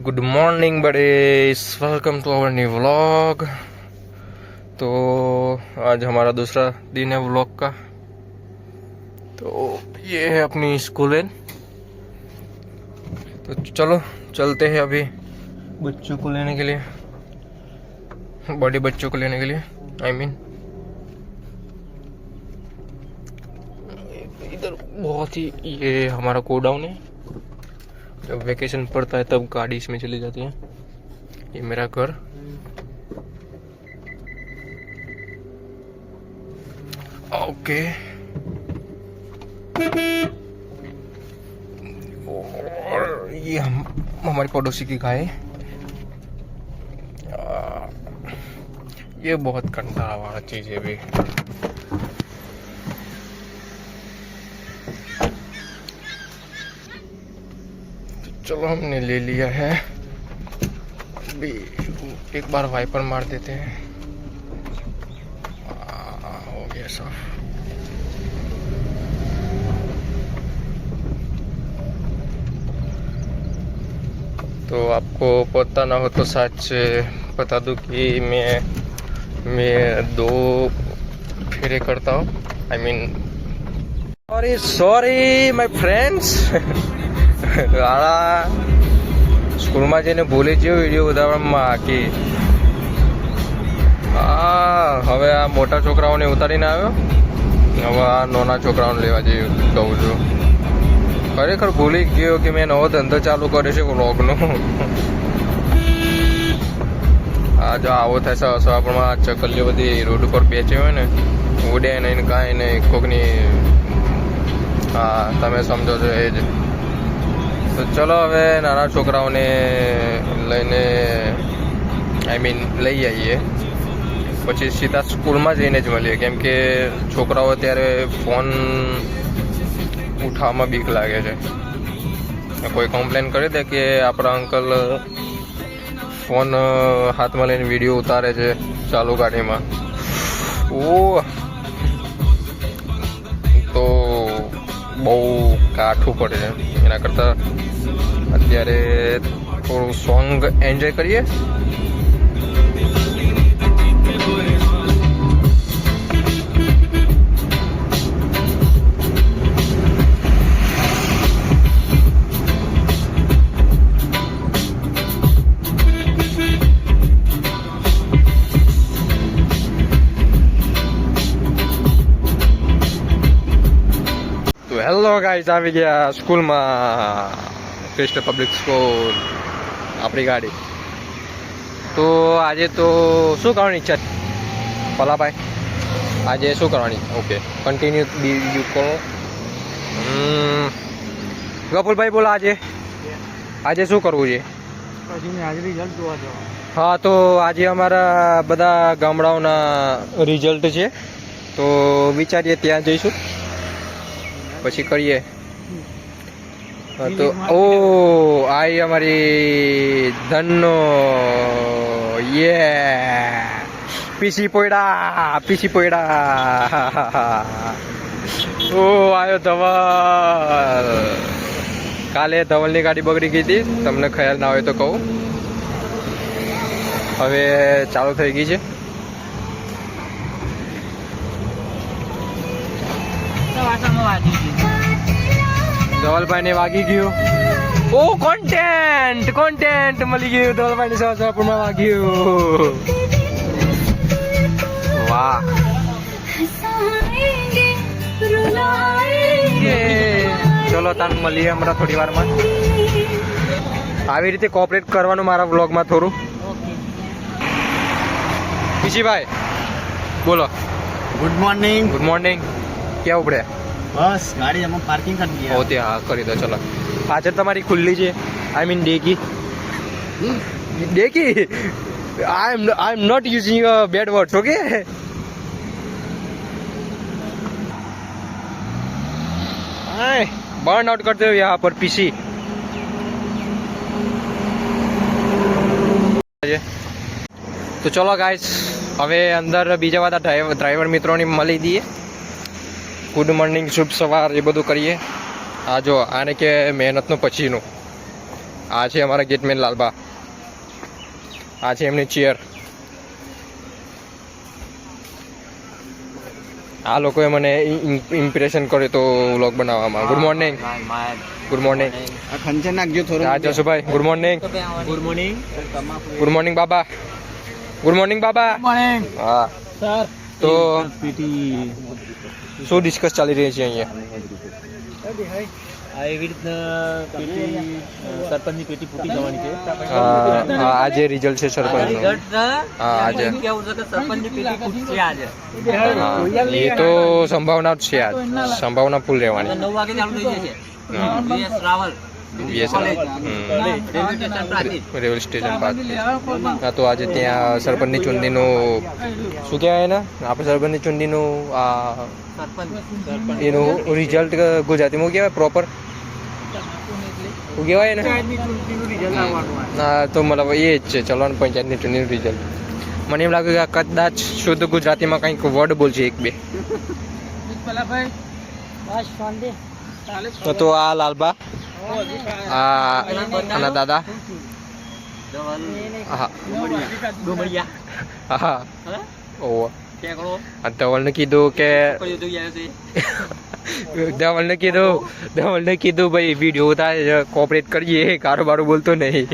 Good morning बड़े, welcome to our new vlog. तो आज हमारा दूसरा दिन है व्लॉग का। तो ये है अपनी स्कूल वैन। तो चलो चलते हैं अभी बच्चों को लेने के लिए, बड़े बच्चों को लेने के लिए। आई मीन इधर बहुत ही, ये हमारा गोडाउन है। जब वेकेशन पड़ता है तब गाड़ी इसमें चली जाती है। ये मेरा घर। ओके, और ये हमारी पड़ोसी की गाय। ये बहुत कंटाला वाला चीज है भी। चलो हमने ले लिया है। अभी एक बार वाइपर मार देते हैं। हो गया साफ। तो आपको पता ना हो तो सच बता दूं कि मैं 2 फेरे करता हूँ। I mean sorry my friends. સ્કૂલમાં જઈને ભૂલી ગયો વિડીયો ઉતારવામાં કે હવે આ મોટા છોકરાઓને ઉતારીને આવ્યો, હવે આ નાના છોકરાઓને લેવા જઈ કહું છું। ખરેખર ભૂલી ગયો કે મેં નવો ધંધો ચાલુ કર્યો છે વ્લોગનો। આ જો આવો થશે સવારમાં ચકલીઓ બધી રોડ ઉપર બેચી હોય ને, ઉડે નહીં કાંઈ નહીં, કોકની તમે સમજો છો એ જ। તો ચલો હવે નાના છોકરાઓને લઈને આઈ મીન લઈ આવીએ, પછી સીધા સ્કૂલમાં જઈને જ મળીએ। કેમ કે છોકરાઓ અત્યારે ફોન ઉઠાવવામાં બીક લાગે છે। કોઈ કમ્પ્લેન કરી દે કે આપણા અંકલ ફોન હાથમાં લઈને વિડીયો ઉતારે છે ચાલુ ગાડીમાં, તો બહુ કાઠું પડે છે। એના કરતાં અત્યારે થોડું સોંગ એન્જોય કરીએ। હેલો ગાઈસ, આવી ગયા સ્કૂલમાં, ક્રિસ્ટલ પબ્લિક સ્કૂલ, આપણી ગાડી। તો આજે તો શું કરવાની ઈચ્છા છે પલાભાઈ? આજે શું કરવાની? ઓકે, કન્ટિન્યુ બીજું કરો। ગફુરભાઈ બોલો, આજે શું કરવું છે? હા, તો આજે અમારા બધા ગામડાઓના રિઝલ્ટ છે, તો વિચારીએ ત્યાં જઈશું, પછી કરીએ। તો આઈ અમારી ધનનો પીસી પોયડા। આયો ધવલ। કાલે ધવલની ગાડી બગડી ગઈ હતી, તમને ખ્યાલ ના હોય તો કહું। હવે ચાલુ થઈ ગઈ છે। ધવલભાઈ ને વાગી ગયું। કોન્ટેન્ટ મળી ગયું ધવલભાઈ ને, સવારમાં વાગ્યું। વાહ, ચલો તાન મળીએ હમણાં થોડી વારમાં। આવી રીતે કોઓપરેટ કરવાનું મારા વ્લોગમાં થોડું। પીસીભાઈ બોલો। Good morning. Good morning. ક્યાં ઉપડ્યા? બસ ગાડી અમે પાર્કિંગ કરી દીધી। ઓકે, હા કરી દો। ચલો, પાછળ તમારી ખુલ્લી છે, I mean dicky. I am not using bad words, okay? Burn out करते हो यहाँ पर पीसी। તો ચલો ગાઈસ, હવે અંદર બીજા બધા ડ્રાઈવર મિત્રોને મળી દઈએ। ગુડ મોર્નિંગ, શુભ સવાર, એ બધું કરીએ। આ જો આને કે મહેનતનું પછીનું। આ છે અમારા ગેટમેન લાલબા, આ છે એમની ચેર. આ લોકોએ મને ઇમ્પ્રેશન કર્યો તો વ્લોગ બનાવવામાં. Good morning. Good morning. આ ખંચર નાખજો થોડું. હા Jasubhai good morning. Good morning. Good morning બાબા. ગુડ મોર્નિંગ બાબા. મોર્નિંગ હા સર. તો પીટી શું ડિસ્કસ ચાલી રહી છે અહીંયા? આ એવી રીતના પેટી સરપંચની પેટી ફૂટી જવાની છે. આજે રિઝલ્ટ છે સરપંચનું. હા આજે હા, એ તો સંભાવના જ છે. આજ સંભાવના ફૂલ રહેવાની. 9 વાગે ચાલુ થઈ જશે. હા. VS રાવલ રેલવે સ્ટેશન પાસે. હા તો આજે ત્યાં સરપંચની ચૂંટણીનું શું કહેવાય ને આપણે સરપંચની ચૂંટણીનું એનું રિઝલ્ટ ગુજરાતીમાં શું કહેવાય પ્રોપર શું કહેવાય ને? ના તો મતલબ એ જ છે. ચલો પંચાયતની ચૂંટણીનું રિઝલ્ટ. મને એમ લાગે કે આ કદાચ શુદ્ધ ગુજરાતીમાં કંઈક વર્ડ બોલશે એક બે. તો આ લાલબા, આ આના દાદા, હા હા ઓહો. ધવલને કીધું કે ધવલને કીધું ભાઈ વિડીયો ઉતારે કોપરેટ કરીએ, કારોબાર બોલતો નહીં.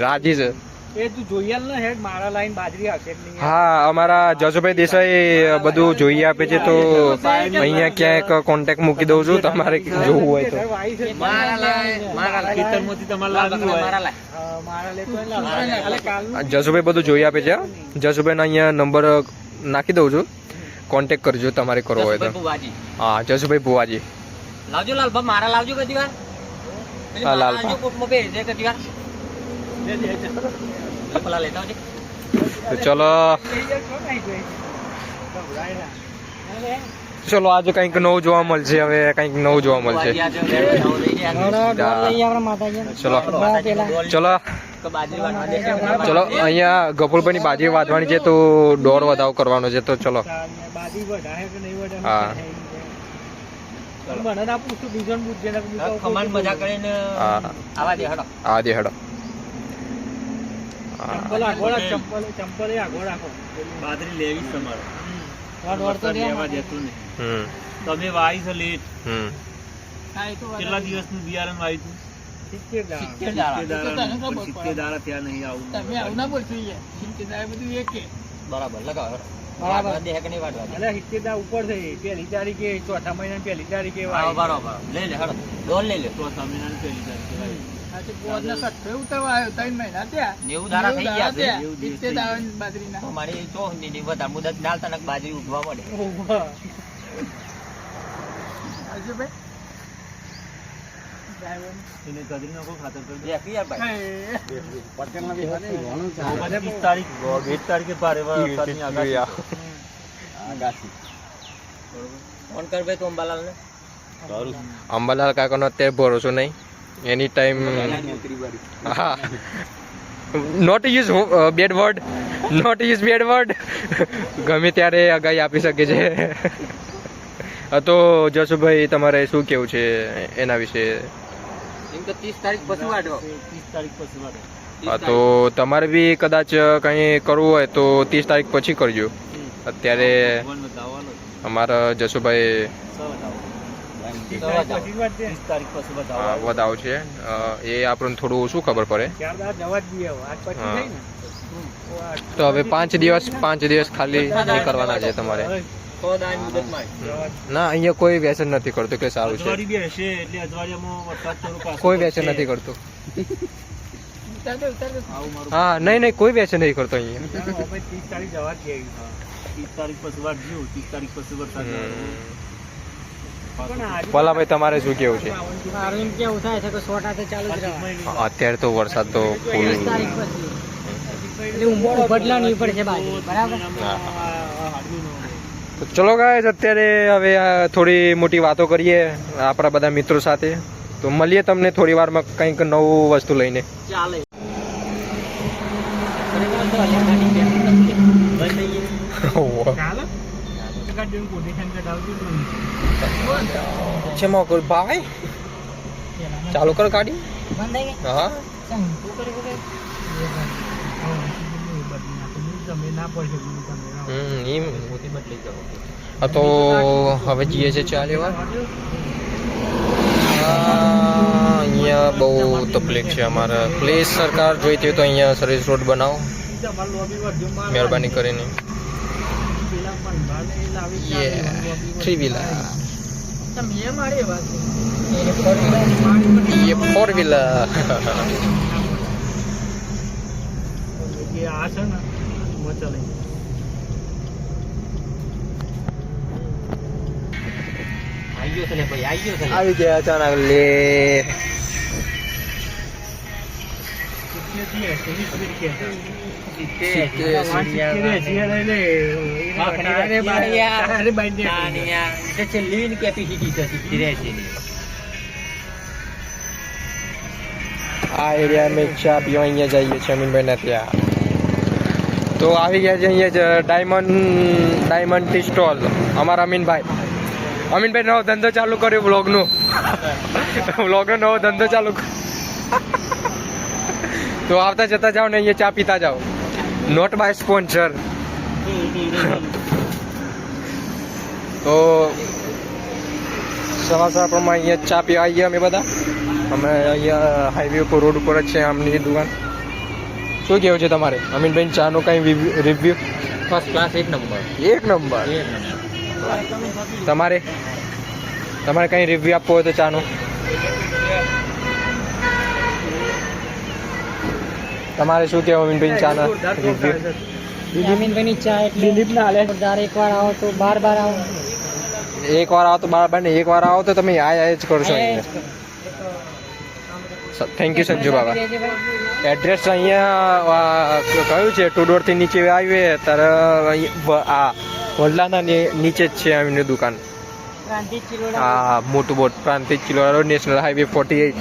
રાજી છે. હા અમારા જસુભાઈ દેસાઈ બધું જોઈએ આપે છે. તો અહીંયા ક્યાંક કોન્ટેક્ટ મૂકી દઉં છું તમારે જોવું હોય તો. જસુભાઈ બધું જોઈ આપે છે. જસુભાઈ અહીંયા નંબર નાખી દઉં છું, કોન્ટેક્ટ કરજો તમારે કરવો હોય તો. હા જસુભાઈ ભુવાજી લાવજો લાલભા, મારા લાવજો કદી વાર. હા લાલભા. કોટમાં બે છે કદી વાર. પેલા લેતા આવજે. તો ચલો આજે કંઈક નવું જોવા મળશે. હવે કંઈક નવું જોવા મળશે. ચલો અહીંયા ગફુરભાઈની બાજી વાંધવાની છે તો દોર વધાવ કરવાનો છે. તો ચલો હા ખમાન મજા કરીને આવા દે હડો. આ દે હડો. બાજરી લેવી તમારે. તમે વાવી છે લેટ. કેટલા દિવસનું બિયારણ વાવ્યું હતું? 70 દાડા ત્યાં નહીં આવું. બરાબર લગાવો. બરાબર દે કે નહીં વાટવા ઉપર થઈ 1 તારીખે, ચોથા મહિના 1 તારીખે બરાબર લઈ લે હડો. ડોલ લઈ લે. ચોથા મહિના 1 તારીખે 90 દાડા થઈ ગયા છે. તો મારી ચોહની વધારે મુદત ડાલતા ને બાજરી ઉઠવા મળે. એને ગજરી નાખો, ખાતર કરી દે. યાર ભાઈ 30 તારીખ 2 તારીખે ભારે વરસાદની આગાહી. ફોન કર ભાઈ તો અંબાલાલ ને. અંબાલાલ કાકાનો અત્યારે ભરોસો નહીં. એની ટાઈમ હા not use bad word, not use bad word. ગમે ત્યારે આગાહી આપી શકે છે. તો જસુભાઈ તમારે શું કેવું છે એના વિશે? એમ તો 30 તારીખ પછી વાટો. 30 તારીખ પછી વાટો. હા તો તમારે બી કદાચ કંઈ કરવું હોય તો 30 તારીખ પછી કરજો. અત્યારે અમારા જસુભાઈ વધાવ છે એ આપણને થોડું શું ખબર પડે. તો હવે 5 દિવસ ખાલી નહીં કરવાના છે તમારે. ના અહીંયા કોઈ વ્યસન નથી કરતું કે સારું છે. કોઈ વ્યસન નથી કરતું. હા નહીં કોઈ વ્યસન નથી કરતો અહીંયા. 30 તારીખ જવા જ 30 તારીખ પછી વાટજો. 30 તારીખ પછી વરસાદ. પલાભાઈ તમારે શું કેવું છે? કેવું થાય છે કે સોટા તો ચાલુ જ રહે. અત્યારે તો વરસાદ તો ફૂલ. બદલાવવી પડશે બાજુ. બરાબર. તો ચલો ગાઈસ અત્યારે હવે થોડી મોટી વાતો કરીએ આપણા બધા મિત્રો સાથે. તો મળીએ તમને થોડી વારમાં કંઈક નવું વસ્તુ લઈને. ચાલે. છે મોકલ ભાઈ ચાલુ કર ગાડી. હા એમ હા તો હવે જઈએ છે ચા લેવા. અહીંયા બહુ તકલીફ છે અમારે. પ્લીઝ સરકાર જોઈતી હોય તો અહીંયા સર્વિસ રોડ બનાવો મહેરબાની કરીને. થ્રી વ્હીલર ये 4 व्हीलर આવી ગયા અચાનક લે. આ એરિયા મેં ચા પીવા અહીંયા જઈએ છીએ અમીનભાઈ ના ત્યાં. તો આવી ગયા છે અહીંયા ડાયમંડ ટી સ્ટોલ. અમારા અમીનભાઈ નવો ધંધો ચાલુ કર્યો વ્લોગનો નવો ધંધો ચાલુ. તો આવતા જતા જાઓ ને અહીંયા ચા પીતા જાઓ. Not by sponsor. તો સવાસા પ્રમાણે અહીંયા ચા પીવા આવીએ અમે બધા. અમે અહીંયા હાઈવે ઉપર રોડ ઉપર જ છે આમની દુકાન. શું કેવું છે તમારે અમીનભાઈ ચાનો કઈ રિવ્યુ? ફર્સ્ટ ક્લાસ, એક નંબર. તમારે કઈ રિવ્યુ આપવો હોય તો ચાનો? તમારે શું કહેવું અમીનભાઈ ચાના રિવ્યુ? અમીનભાઈની ચા એટલે દિલીપના હાલે. એકવાર આવો તો બાર આવો. એકવાર આવો તો બાર ને એકવાર આવો તો તમે આ જ કરશો અહીંયા. Thank you Sanju Baba. Address અહીંયા કયું છે? ટુ ડોર થી નીચે આવીએ ત્યારે આ વડલાના નીચે જ છે એમની દુકાન. હા મોટું boat Prantij Chiloda road, national highway 47.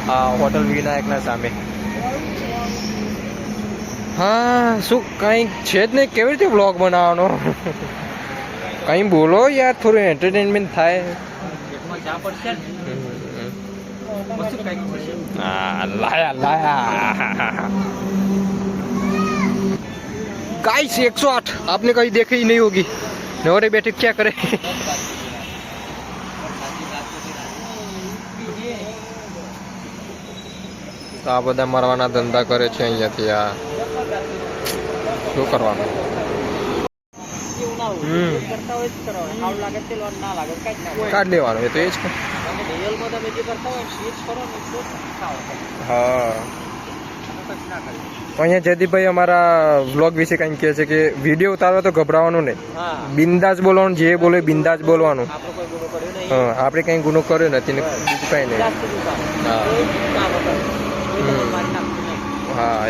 હા હોટલ વિનાયકના સામે. હા શું કંઈ છે જ નહીં? કેવી રીતે બ્લોગ બનાવવાનો? કંઈ બોલો યાર, થોડું એન્ટરટેનમેન્ટ થાય. लाया गाइस 108 आपने कहीं देखी ही नहीं होगी. नौरे बैठे क्या करे. આ બધા મરવાના ધંધા કરે છે અહીંયાથી. આ શું કરવાનું? કાઢ લેવાનું એ તો એ જ. હા અહીંયા જયદીપભાઈ અમારા વ્લોગ વિશે કંઈક કહે છે કે વિડીયો ઉતારવા તો ગભરાવાનું નહીં, બિંદાસ બોલવાનું, જે બોલે બિંદાસ બોલવાનું. હા આપણે કંઈ ગુનો કર્યો નથી ને બીજું કંઈ નહીં. હા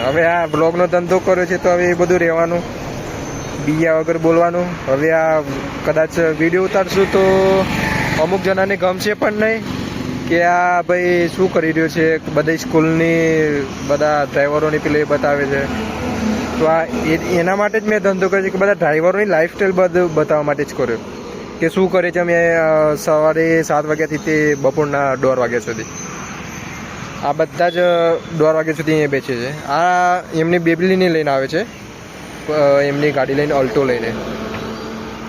હવે આ બ્લોગનો ધંધો કર્યો છે તો હવે એ બધું રહેવાનું, બીયા વગર બોલવાનું. હવે આ કદાચ વિડીયો ઉતારશું તો અમુક જણાને ગમશે પણ નહીં કે આ ભાઈ શું કરી રહ્યો છે. બધી સ્કૂલની બધા ડ્રાઈવરોની પેલી બતાવે છે. તો આ એના માટે જ મેં ધંધો કર્યો છે કે બધા ડ્રાઈવરોની લાઈફસ્ટાઈલ બધું બતાવવા માટે જ કર્યો કે શું કરે છે. અમે સવારે 7 વાગ્યાથી તે બપોરના 1:30 વાગ્યા સુધી આ બધા જ 1:30 વાગ્યા સુધી અહીંયા બેસે છે. આ એમની બેબલીને લઈને આવે છે, એમની ગાડી લઈને, અલ્ટો લઈને.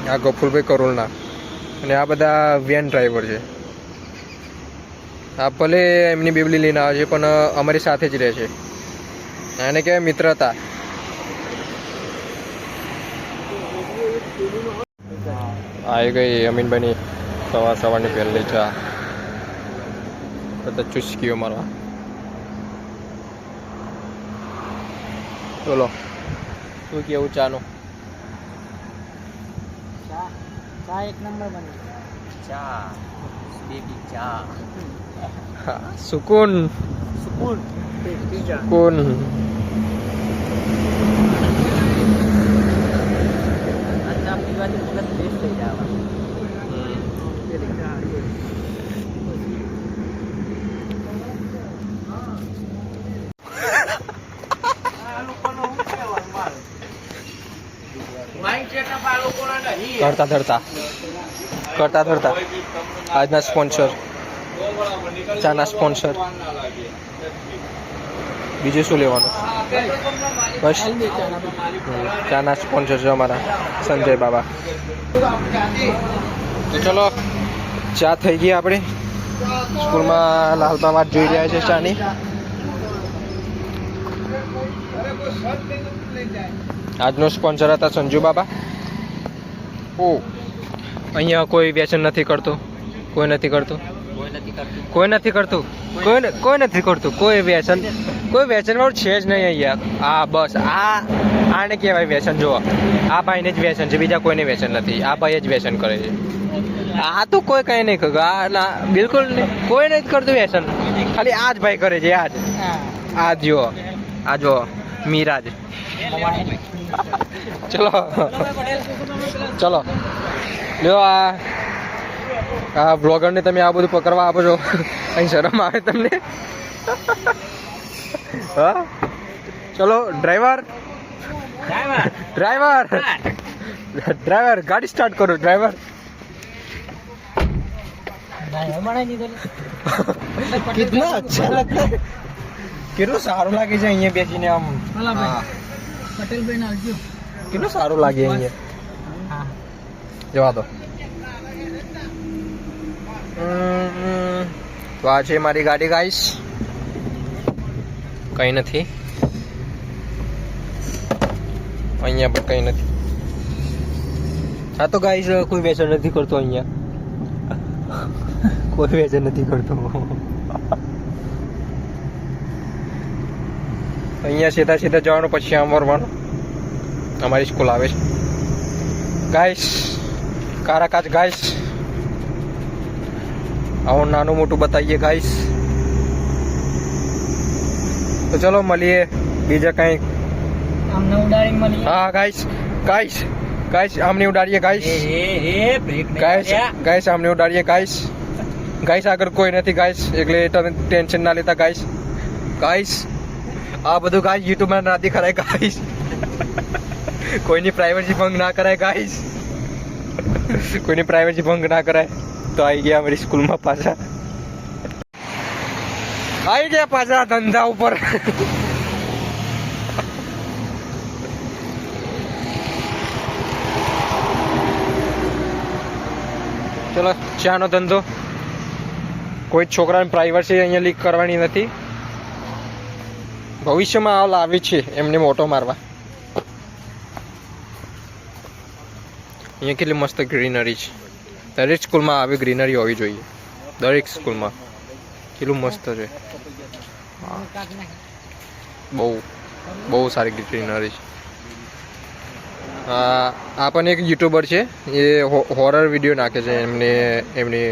આ ગફુરભાઈ કરોલના. અને આ બધા વેન ડ્રાઈવર છે. આ ભલે એમની બેબલી લઈને આવે છે પણ અમારી સાથે જ રહે છે. એને કહેવાય મિત્રતા. આવી ગઈ અમીનભાઈની સવારની પહેલી ચા. બધા ચુસ્કીઓ મારવા. બોલો શું કેવું ચાનું? ચા એક નંબર બને. ચા બેબી ચા. સુકૂન સુકૂન. સુકૂન. ચા પીવાથી મગજ ફ્રેશ થઈ જાય. કરતા ધરતા કરતા ધરતા આજના સ્પોન્સર, ચાના સ્પોન્સર. બીજું શું લેવાનું? બસ ચાના સ્પોન્સર છે અમારા સંજય બાબા. તો ચલો ચા થઈ ગઈ આપણે. સ્કૂલમાં લાલબા વાત જોઈ રહ્યા છે ચાની. આજનો સ્પોન્સર હતા સંજુ બાબા. ઓ અહીંયા કોઈ વ્યસન નથી કરતું, કોઈ નથી કરતું, કોઈ નથી કરતું, કોઈ નથી કરતું, કોઈ વ્યસન વાળું છે જ નહીં અહીંયા. આ બસ આને કહેવાય વ્યસન. જુઓ આ ભાઈને જ વ્યસન છે, બીજા કોઈને વ્યસન નથી. આ ભાઈ જ વ્યસન કરે છે. આ તો કોઈ કઈ નહીં કરતું. આ ના બિલકુલ નહીં, કોઈ નથી કરતું વ્યસન. ખાલી આ જ ભાઈ કરે છે. આ જુઓ, આ જુઓ મીરાજ. ચલો ચલો લ્યો આ બ્લોગરને તમે આ બધું પકડવા આપો છો, અહીં શરમ આવે તમને? હા ચલો ડ્રાઈવર ડ્રાઈવર ડ્રાઈવર ગાડી સ્ટાર્ટ કરો ડ્રાઈવર. કિતના અચ્છા લગતા હે. કેટલું સારું લાગે છે અહીંયા બેસીને. આમ પટેલભાઈ કેટલું સારું લાગે અહીંયા. જવા દો. તો આ છે મારી ગાડી ગાઈસ. કઈ નથી અહીંયા, પણ કઈ નથી. હા તો ગાઈસ કોઈ વ્યસન નથી કરતો અહીંયા. કોઈ વ્યસન નથી કરતો અહીંયા. સીધા સીધા જવાનું, પછી આમ વળવાનું. અમારી સ્કૂલ આવે છે ગાઈસ. કારાકાચ ગાઈસ. આવું નાનું મોટું બતાવીએ ગાઈસ. તો ચલો મળીએ બીજા કઈ. હા ગાઈસ ગાઈસ ગાઈસ આમને ઉડાડીએ ગાઈસ. ગાઈસ આમને ઉડાડીએ ગાઈસ. ગાઈસ આગળ કોઈ નથી ગાઈસ, એટલે તમે ટેન્શન ના લેતા ગાઈસ. ગાઈસ આ બધું ગાઈસ યુટ્યુબમાં ના દેખાય ગાઈસ. કોઈની પ્રાઇવસી ભંગ ના કરાય ગાઈસ. કોઈની પ્રાઇવસી ભંગ ના કરાય. તો આવી ગયા અમારી સ્કૂલમાં પાછા. આવી ગયા પાછા ધંધા ઉપર. ચલો ચાનો ધંધો. કોઈ છોકરાને પ્રાઇવસી અહીંયા લીક કરવાની નથી. ભવિષ્યમાં આ લાવી છે એમને મોટો મારવા. અહીંયા કેટલી મસ્ત ગ્રીનરી છે. દરેક સ્કૂલમાં આવી ગ્રીનરી હોવી જોઈએ. દરેક સ્કૂલમાં કેટલું મસ્ત છે. બહુ સારી ગ્રીનરી છે. આ પણ એક યુટ્યુબર છે, એ હોરર વિડીયો નાખે છે એમની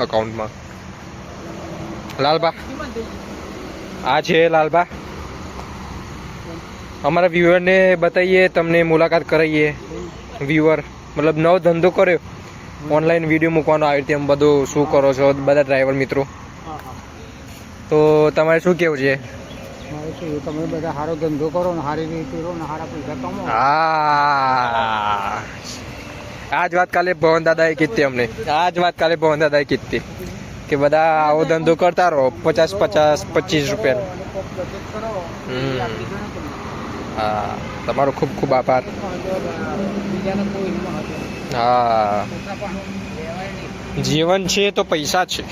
અકાઉન્ટમાં. લાલબા આ છે લાલબા. અમારા વ્યુઅરને બતાવીએ, તમને મુલાકાત કરાવીએ. વ્યુઅર મતલબ નવો ધંધો કર્યો, ઓનલાઈન વિડીયો મૂકવાનો આવી રીતે. એમ બધું શું કરો છો બધા ડ્રાઈવર મિત્રો? તો તમારે શું કેવું છે? તમે બધા સારો ધંધો કરો ને સારી રીતે રહો ને સારા પૈસા કમાવો. હા આ જ વાત કાલે ભવન દાદાએ કીધી અમને. આ જ વાત કાલે ભવન દાદાએ કીધી કે બધા આવો ધંધો કરતા રહો. 50-25 રૂપિયા. હા તમારો ખૂબ ખૂબ આભાર. હા જીવન છે તો પૈસા છે.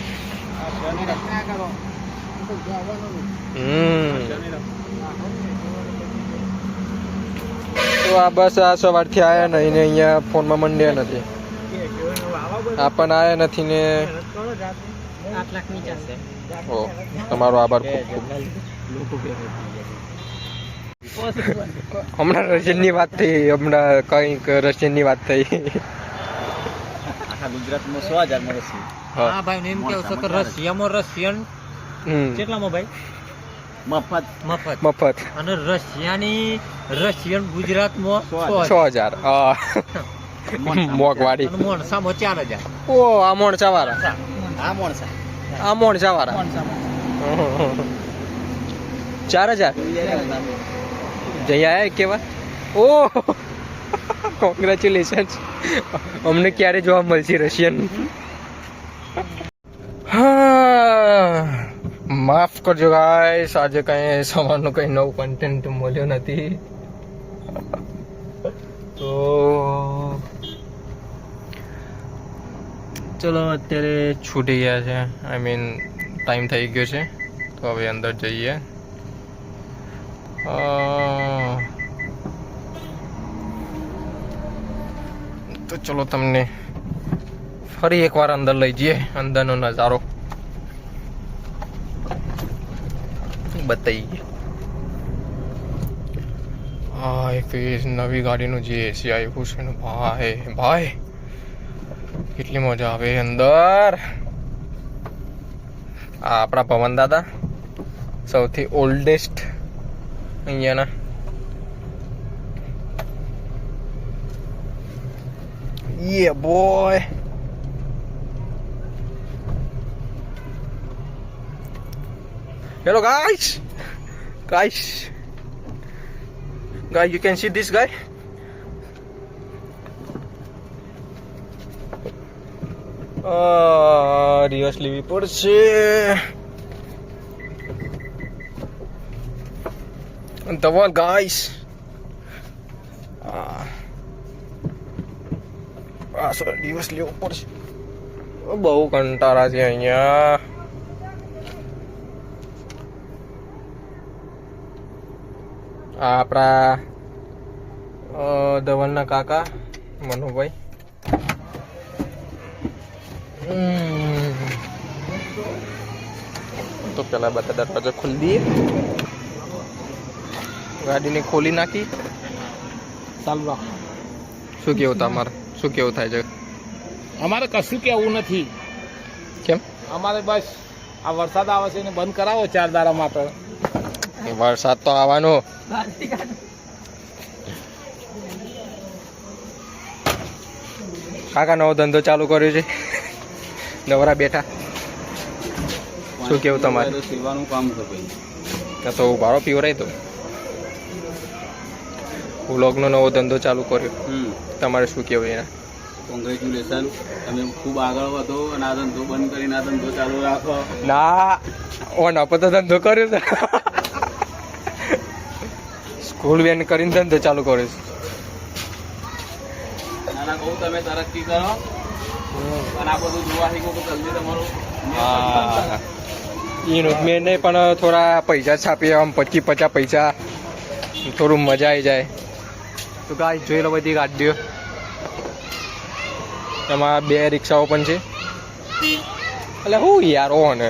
તો આ બસ આ સવારથી આવ્યા નહીં ને અહીંયા ફોનમાં મંડ્યા નથી. આ પણ આવ્યા નથી ને. ઓ તમારો આભાર ખૂબ ખૂબ. હમણાં રશિયનની વાત થઈ. હમણાં કંઈક રશિયનની વાત થઈ. ગુજરાતમાં 100,000 માં રશિયન. હા ભાઈ એમ કેવું છે કે રશિયામાં રશિયન કેટલામાં ભાઈ? મફત. અને રશિયન ગુજરાતમાં 6,000. મોંઘવાડી. મોણસામાં 4,000. ઓ આ મોણસા વાળા. આ મોણસા વાળા 4,000 જઈ આયા કેવા? ઓ કોંગ્રેચ્યુલેશન. અમને ક્યારે જોવા મળશે રશિયન? હા, માફ કરજો ગાઈસ, આજે કઈ સવારનું કઈ નવું કન્ટેન્ટ મળ્યો નથી. તો ચલો અત્યારે છૂટી ગયા છે, આઈ મીન ટાઈમ થઈ ગયો છે. તો હવે અંદર જઈએ. તો ચલો તમને ફરી એકવાર અંદર લઈ જઈએ, અંદરનો નજારો બતાવીએ. હા, એક નવી ગાડીનું જે એસી આવ્યું છે ને ભાઈ, ભાઈ કેટલી મજા આવે અંદર. આ આપણા પવન દાદા, સૌથી ઓલ્ડેસ્ટ અહીંયાના. Yeah boy. Hello guys, you can see this guy. Reverse લેવી પડશે. The wall guys. sorry, reverse લેવું પડશે. બહુ કંટાળા છે અહીંયા. આપણા ધવલના કાકા મનુભાઈ. તો પેલા બધા દરવાજા ખોલી દઈએ, ગાડીને ખોલી નાખી. ચાલવા શું કેવું તમારે? શું કેવું થાય છે? અમારે કશું કેવું નથી. કેમ? અમારે બસ આ વરસાદ આવે છે ને બંધ કરાવો 4 દાડા માટે. વરસાદ તો આવવાનો. કાકા નવો ધંધો ચાલુ કર્યો છે, નવરા બેઠા. શું કેવું તમારે? સેવાનું કામ છે ભાઈ. તો ભાડો પીવરાય તો વ્લોગનો નવો ધંધો ચાલુ કર્યો. તમારે શું કેવું એના? કોંગ્રેચ્યુલેશન, તમે ખૂબ આગળ વધો અને આ ધંધો બંધ કરીને આ ધંધો ચાલુ રાખો. ના, ઓન આપો તો ધંધો કર્યો છે. સ્કૂલ વેન કરીને ધંધો ચાલુ કર્યો છે. નાના કહું તમે તરક્કી કરો અને આ બધું જોવા શીખો તો જલ્દી તમારું. હા, એનું મેં નહીં, પણ થોડા પૈસા છાપીએ, આમ 25-50 પૈસા, થોડું મજા આવી જાય. તો ગાય જોઈ લો બધી ગાડીઓ. એમાં 2 રિક્ષાઓ પણ છે. એટલે હું યાર ઓન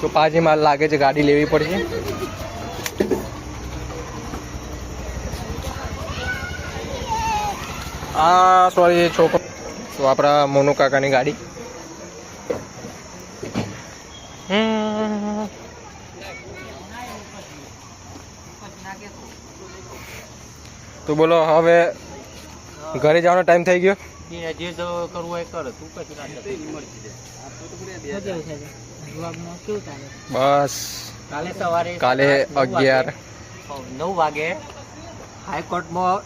તો પાછી માલ લાગે છે, ગાડી લેવી પડશે. સોરી છોકરો, તો આપણા મોનુ કાકાની ગાડી. તો બોલો, હવે ઘરે જવાનો ટાઈમ થઈ ગયો. જે કરવું હોય કરે, તું પછી બસ કાલે સવારે કાલે 11-9 વાગે હાઈકોર્ટમાં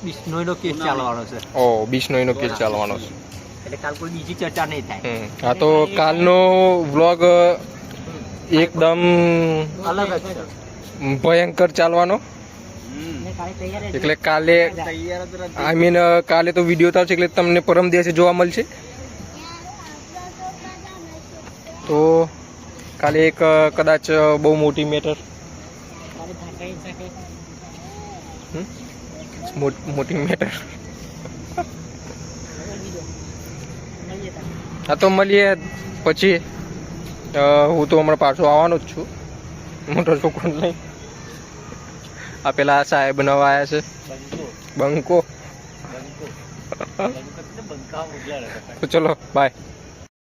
બિશ્નોઈનો કેસ ચાલવાનો છે. ઓ, બિશ્નોઈનો કેસ ચાલવાનો છે, એટલે કાલ કોઈ બીજી ચર્ચા નહીં થાય. હા, તો કાલનો વ્લોગ એકદમ અલગ જ છે, ભયંકર ચાલવાનો. એટલે કાલે આઈ મીન કાલે તો વિડીયો આવશે, એટલે તમને પરમ દિવસે જોવા મળશે. તો કાલે એક કદાચ બહુ મોટી મેટર, મોટી મેટર. હા, તો મળીએ પછી. હું તો હમણાં પાછો આવવાનો જ છું, મોટો છોકરો લઈ. આ પેલા સાહેબ નવા આવ્યા છે, બંકો. તો ચલો બાય.